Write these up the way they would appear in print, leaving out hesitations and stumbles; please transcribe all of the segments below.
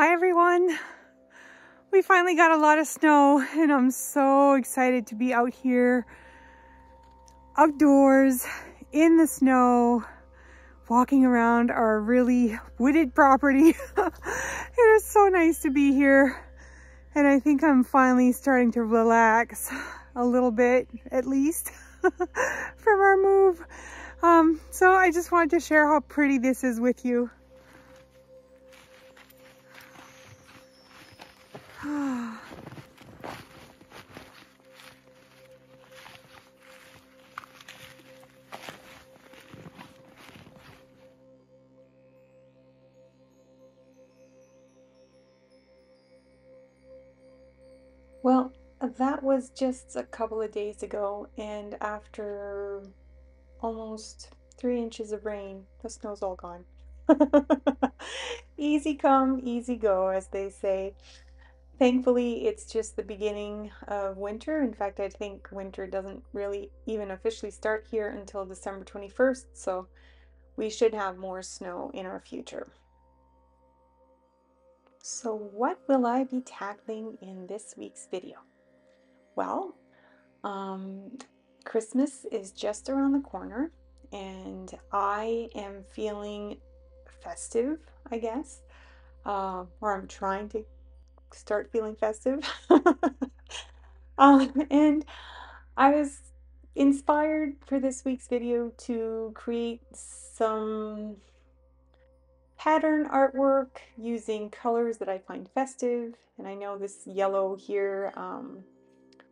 Hi everyone. We finally got a lot of snow and I'm so excited to be out here outdoors in the snow walking around our really wooded property. It is so nice to be here and I think I'm finally starting to relax a little bit at least from our move. So I just wanted to share how pretty this is with you. Well, that was just a couple of days ago, and after almost 3 inches of rain, the snow's all gone. Easy come, easy go, as they say. Thankfully, it's just the beginning of winter. In fact, I think winter doesn't really even officially start here until December 21st, so we should have more snow in our future. So what will I be tackling in this week's video? Well, Christmas is just around the corner and I am feeling festive, I guess, or I'm trying to start feeling festive. And I was inspired for this week's video to create some pattern artwork using colors that I find festive. And I know this yellow here,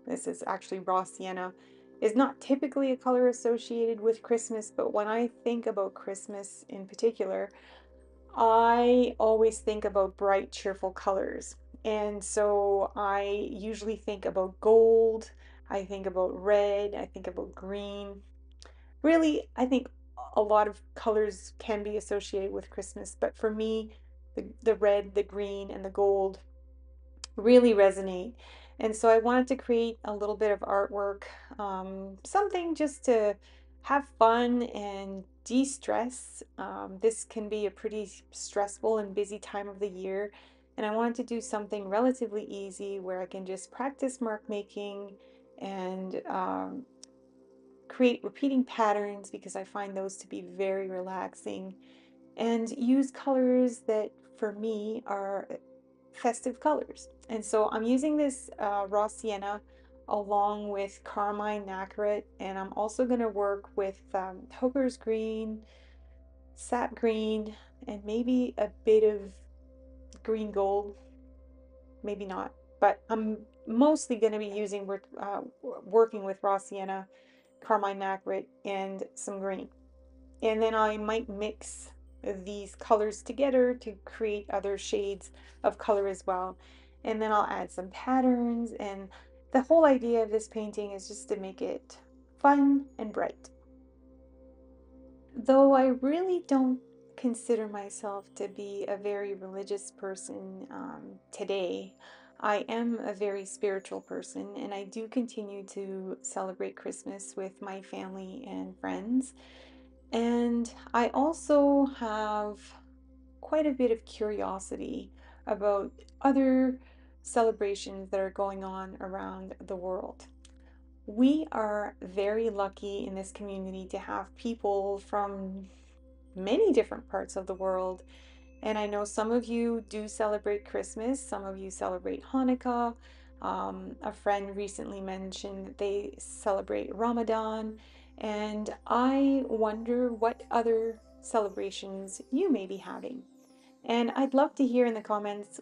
this is actually raw sienna, is not typically a color associated with Christmas, but when I think about Christmas in particular, I always think about bright, cheerful colors. And so I usually think about gold, I think about red, I think about green. Really, I think a lot of colors can be associated with Christmas, but for me, the red, the green, and the gold really resonate. And so I wanted to create a little bit of artwork, something just to have fun and de-stress. This can be a pretty stressful and busy time of the year. And I wanted to do something relatively easy where I can just practice mark making and create repeating patterns because I find those to be very relaxing, and use colors that for me are festive colors. And so I'm using this raw sienna along with carmine nacre, and I'm also going to work with Hooker's green, sap green, and maybe a bit of green gold, maybe not, but I'm mostly going to be using working with raw sienna, carmine nacre, and some green. And then I might mix these colors together to create other shades of color as well. And then I'll add some patterns, and the whole idea of this painting is just to make it fun and bright. Though I really don't consider myself to be a very religious person today, I am a very spiritual person, and I do continue to celebrate Christmas with my family and friends. And I also have quite a bit of curiosity about other celebrations that are going on around the world. We are very lucky in this community to have people from many different parts of the world. And I know some of you do celebrate Christmas, some of you celebrate Hanukkah. A friend recently mentioned that they celebrate Ramadan. And I wonder what other celebrations you may be having. And I'd love to hear in the comments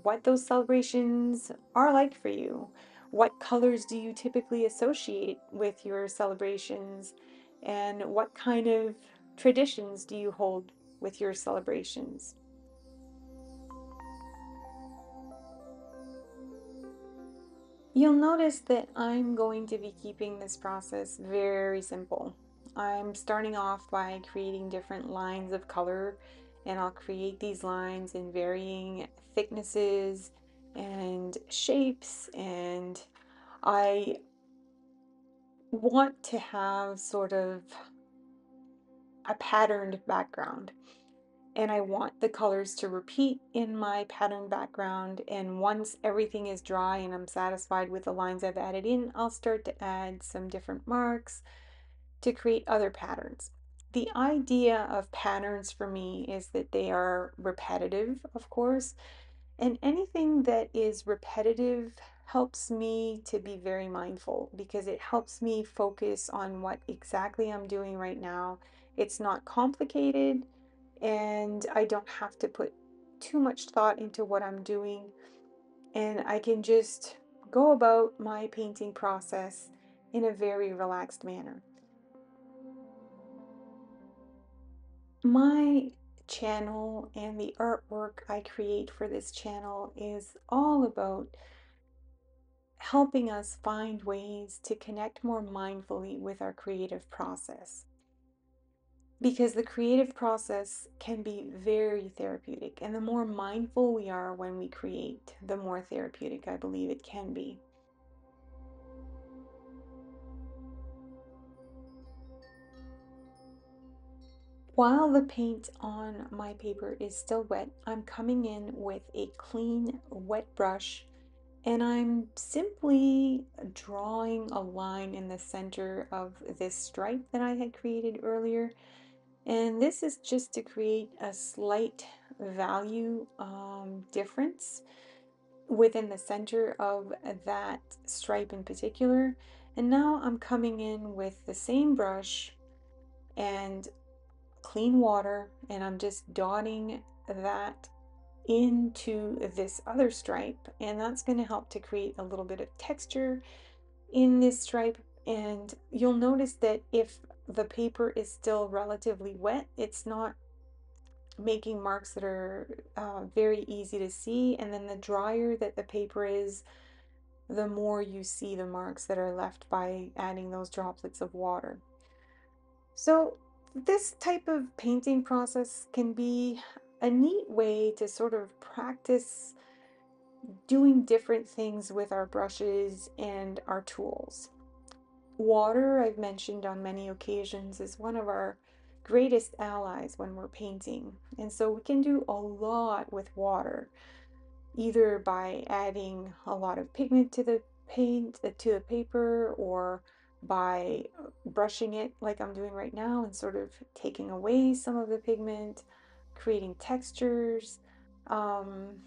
what those celebrations are like for you. What colors do you typically associate with your celebrations? And what kind of traditions do you hold with your celebrations? You'll notice that I'm going to be keeping this process very simple. I'm starting off by creating different lines of color, and I'll create these lines in varying thicknesses and shapes, and I want to have sort of a patterned background. and I want the colors to repeat in my pattern background. And once everything is dry and I'm satisfied with the lines I've added in, I'll start to add some different marks to create other patterns. The idea of patterns for me is that they are repetitive, of course, and anything that is repetitive helps me to be very mindful because it helps me focus on what exactly I'm doing right now. It's not complicated, and I don't have to put too much thought into what I'm doing. And I can just go about my painting process in a very relaxed manner. My channel and the artwork I create for this channel is all about helping us find ways to connect more mindfully with our creative process. Because the creative process can be very therapeutic, and the more mindful we are when we create, the more therapeutic I believe it can be. While the paint on my paper is still wet, I'm coming in with a clean, wet brush, and I'm simply drawing a line in the center of this stripe that I had created earlier. And this is just to create a slight value difference within the center of that stripe in particular. And now I'm coming in with the same brush and clean water, and I'm just dotting that into this other stripe, and that's going to help to create a little bit of texture in this stripe. And you'll notice that if the paper is still relatively wet, it's not making marks that are very easy to see. And then the drier that the paper is, the more you see the marks that are left by adding those droplets of water. So this type of painting process can be a neat way to sort of practice doing different things with our brushes and our tools. Water, I've mentioned on many occasions, is one of our greatest allies when we're painting. And so we can do a lot with water, either by adding a lot of pigment to the paint, to the paper, or by brushing it like I'm doing right now and sort of taking away some of the pigment, creating textures. Um,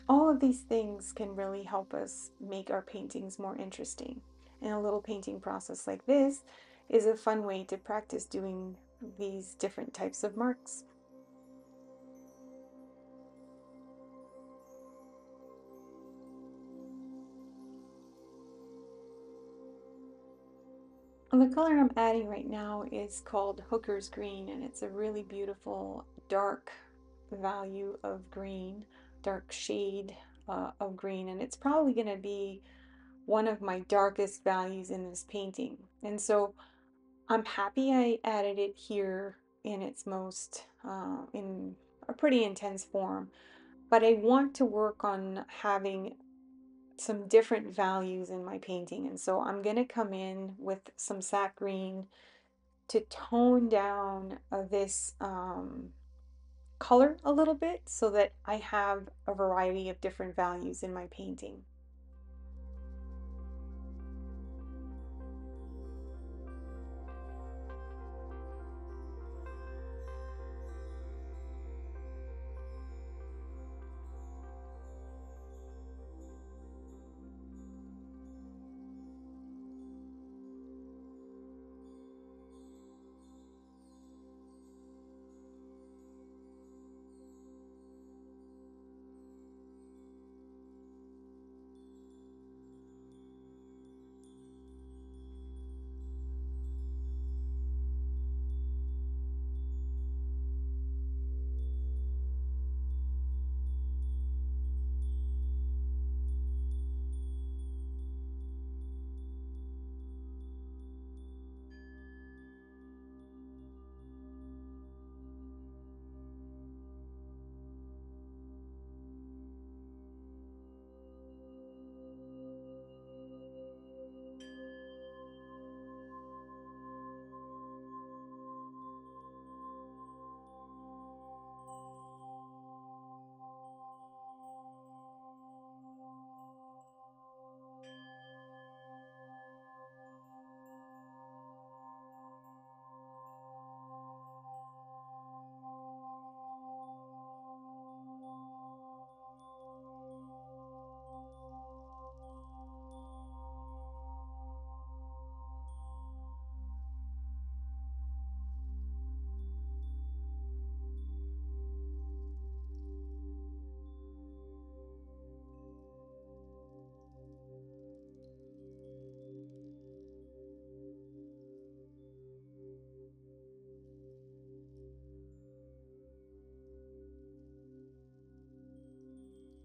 all of these things can really help us make our paintings more interesting. And a little painting process like this is a fun way to practice doing these different types of marks. And the color I'm adding right now is called Hooker's Green, and it's a really beautiful dark value of green, dark shade of green, and it's probably going to be one of my darkest values in this painting. And so I'm happy I added it here in its most, in a pretty intense form, but I want to work on having some different values in my painting. And so I'm going to come in with some sap green to tone down this color a little bit so that I have a variety of different values in my painting.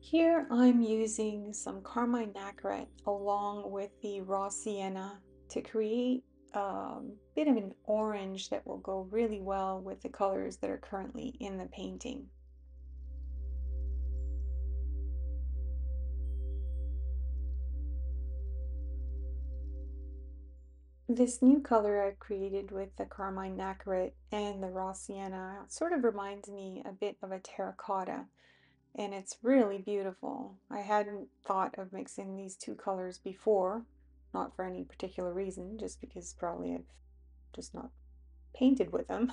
Here I'm using some carmine nacre along with the raw sienna to create a bit of an orange that will go really well with the colors that are currently in the painting. This new color I've created with the carmine nacre and the raw sienna sort of reminds me a bit of a terracotta, and it's really beautiful. I hadn't thought of mixing these two colors before, not for any particular reason, just because probably I've just not painted with them.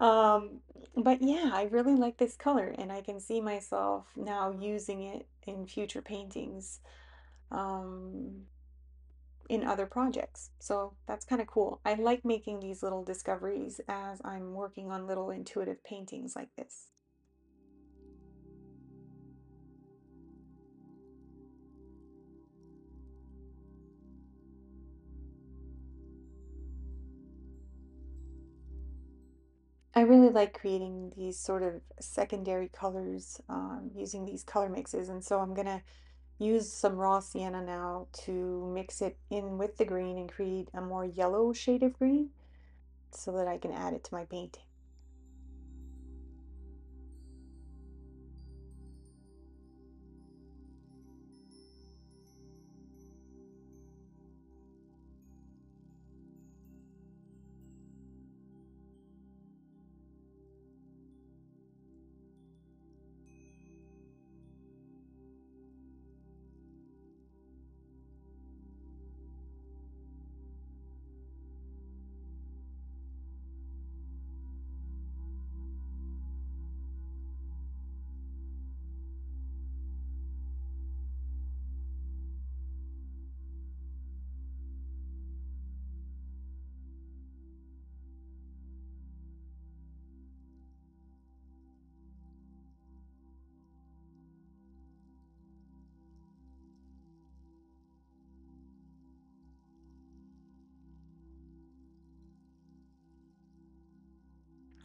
Um, but yeah, I really like this color, and I can see myself now using it in future paintings, um, in other projects. So that's kind of cool. I like making these little discoveries as I'm working on little intuitive paintings like this. I really like creating these sort of secondary colors using these color mixes. And so I'm going to use some raw sienna now to mix it in with the green and create a more yellow shade of green so that I can add it to my painting.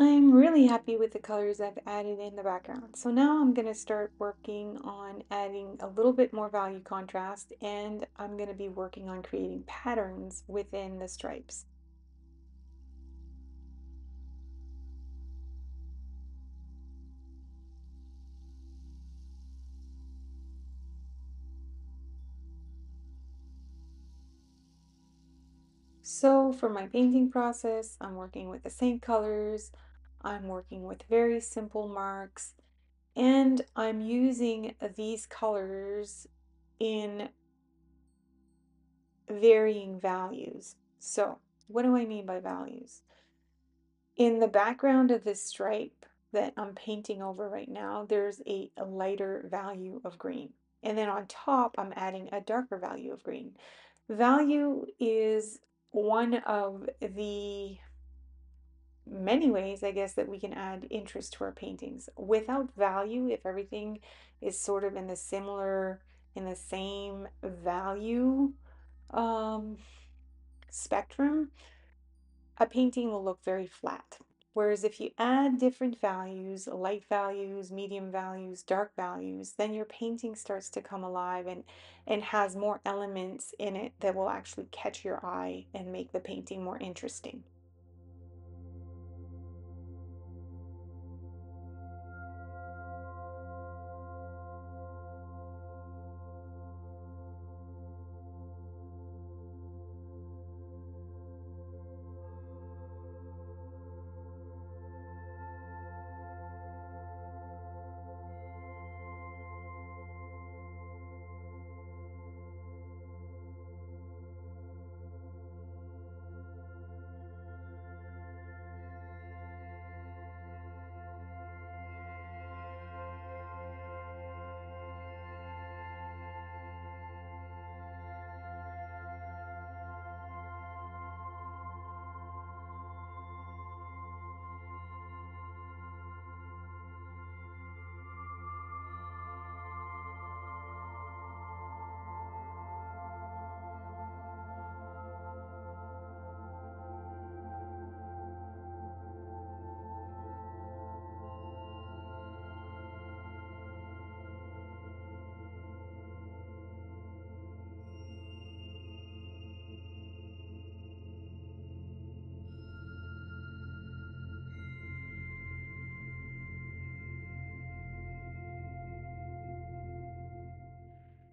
I'm really happy with the colors I've added in the background. So now I'm going to start working on adding a little bit more value contrast, and I'm going to be working on creating patterns within the stripes. So for my painting process, I'm working with the same colors, I'm working with very simple marks, and I'm using these colors in varying values. So what do I mean by values? In the background of this stripe that I'm painting over right now, there's a lighter value of green. And then on top, I'm adding a darker value of green. Value is one of the many ways, I guess, that we can add interest to our paintings. Without value, if everything is sort of in the similar, in the same value um, spectrum, a painting will look very flat. Whereas if you add different values, light values, medium values, dark values, then your painting starts to come alive and has more elements in it that will actually catch your eye and make the painting more interesting.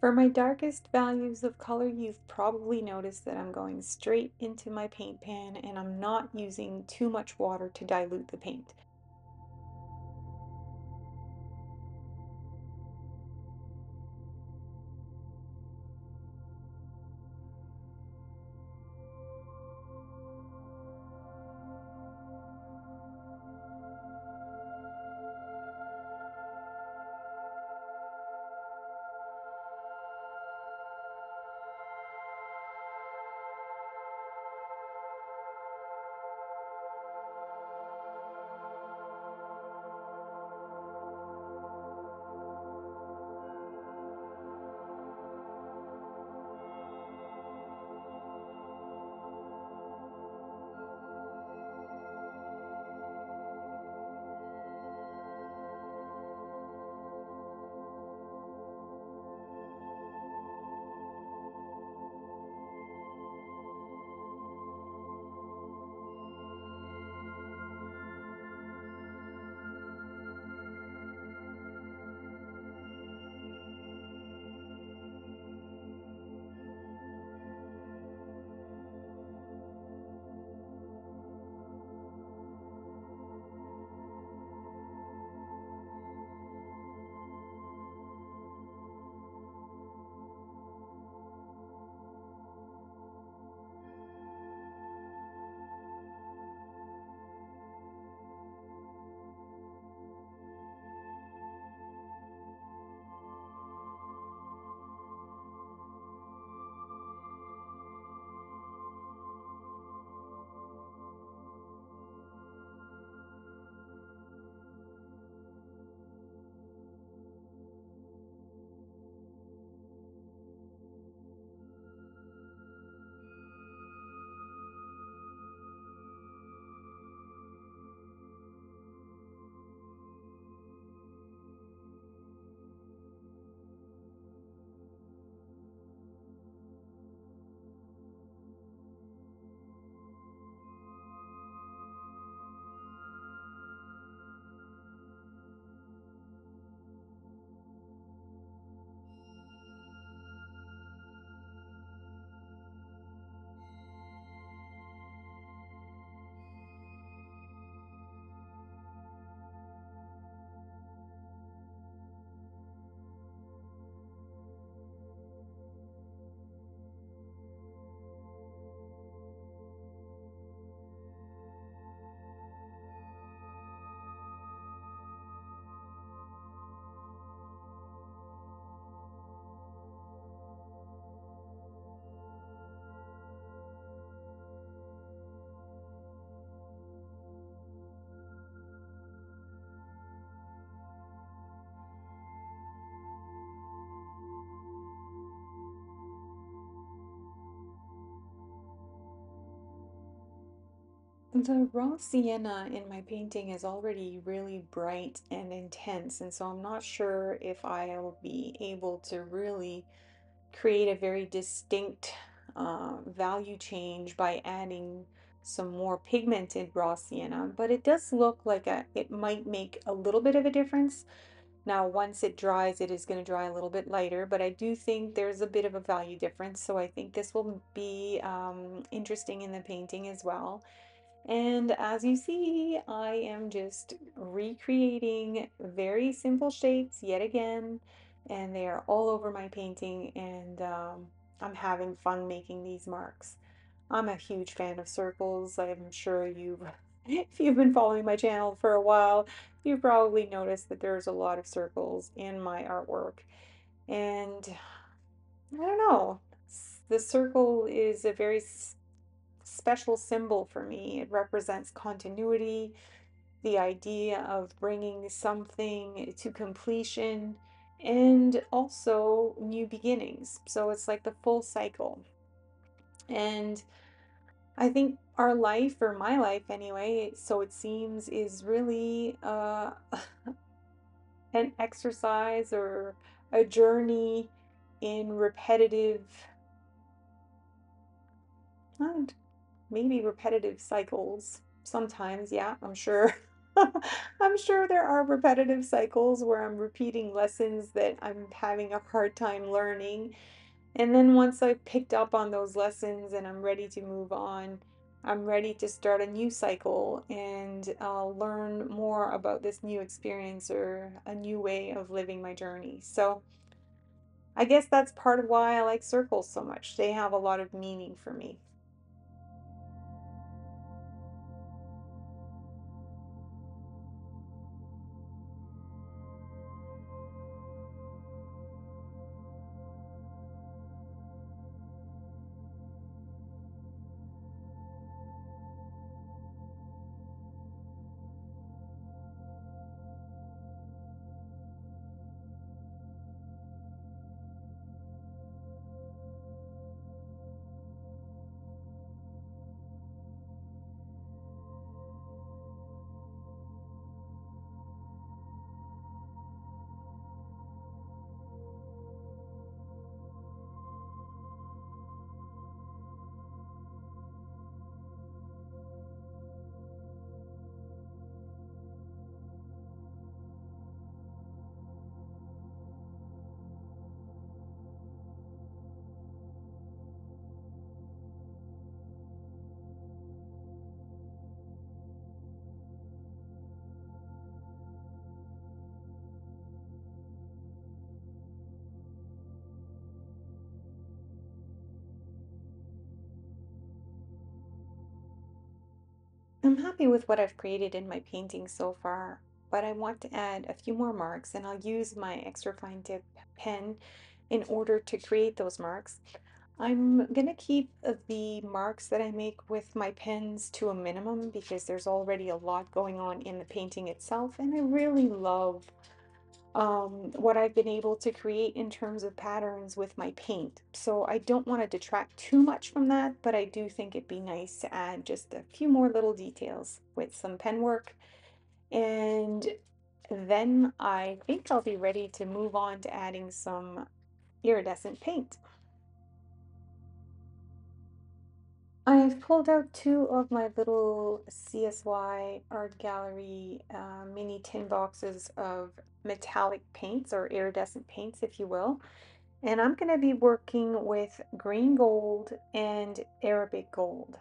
For my darkest values of color, you've probably noticed that I'm going straight into my paint pan and I'm not using too much water to dilute the paint. The raw sienna in my painting is already really bright and intense, and so I'm not sure if I'll be able to really create a very distinct value change by adding some more pigmented raw sienna, but it does look like it might make a little bit of a difference. Now, once it dries, it is going to dry a little bit lighter, but I do think there's a bit of a value difference, so I think this will be interesting in the painting as well. And as you see, I am just recreating very simple shapes yet again, and they are all over my painting, and I'm having fun making these marks. I'm a huge fan of circles. I'm sure you've, if you've been following my channel for a while, you've probably noticed that there's a lot of circles in my artwork. And I don't know, the circle is a very special symbol for me. It represents continuity, the idea of bringing something to completion, and also new beginnings. So it's like the full cycle. And I think our life, or my life anyway, so it seems, is really an exercise or a journey in repetitive, and maybe repetitive cycles. Sometimes, yeah, I'm sure. I'm sure there are repetitive cycles where I'm repeating lessons that I'm having a hard time learning. And then once I've picked up on those lessons and I'm ready to move on, I'm ready to start a new cycle and learn more about this new experience or a new way of living my journey. So I guess that's part of why I like circles so much. They have a lot of meaning for me. I'm happy with what I've created in my painting so far, but I want to add a few more marks and I'll use my extra fine tip pen in order to create those marks. I'm gonna keep the marks that I make with my pens to a minimum because there's already a lot going on in the painting itself, and I really love what I've been able to create in terms of patterns with my paint. So I don't want to detract too much from that, but I do think it'd be nice to add just a few more little details with some pen work. And then I think I'll be ready to move on to adding some iridescent paint. I've pulled out two of my little CSY art gallery mini tin boxes of metallic paints or iridescent paints, if you will. And I'm going to be working with green gold and Arabic gold.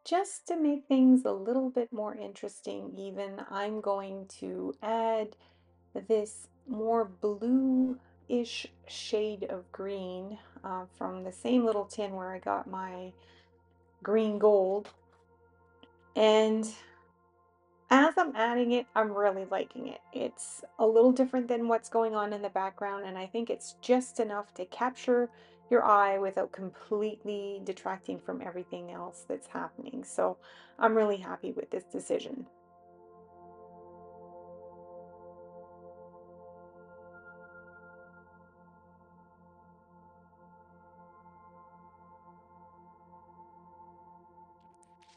just to make things a little bit more interesting even, I'm going to add this more blue-ish shade of green from the same little tin where I got my green gold. And as I'm adding it, I'm really liking it. It's a little different than what's going on in the background, and I think it's just enough to capture your eye without completely detracting from everything else that's happening. So I'm really happy with this decision.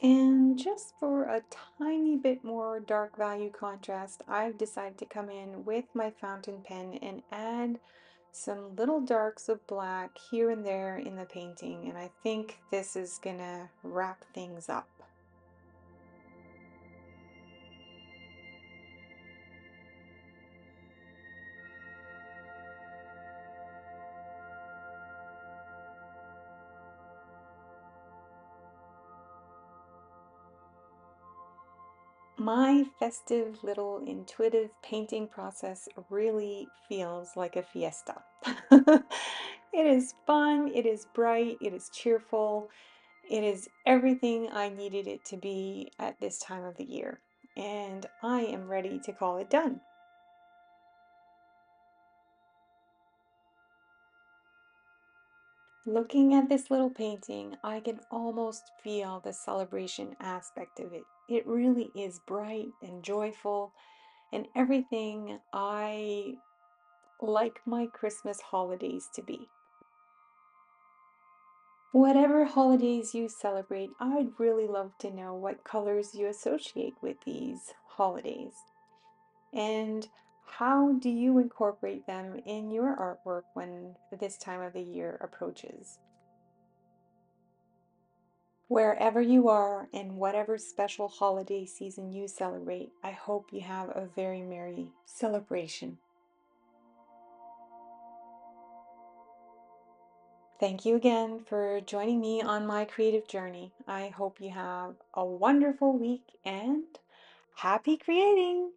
And just for a tiny bit more dark value contrast, I've decided to come in with my fountain pen and add some little darks of black here and there in the painting. And I think this is gonna wrap things up. My festive little intuitive painting process really feels like a fiesta. It is fun, it is bright, it is cheerful, it is everything I needed it to be at this time of the year. And I am ready to call it done. Looking at this little painting, I can almost feel the celebration aspect of it. It really is bright and joyful and everything I like my Christmas holidays to be. Whatever holidays you celebrate, I'd really love to know what colors you associate with these holidays. And how do you incorporate them in your artwork when this time of the year approaches? Wherever you are and whatever special holiday season you celebrate, I hope you have a very merry celebration. Thank you again for joining me on my creative journey. I hope you have a wonderful week and happy creating!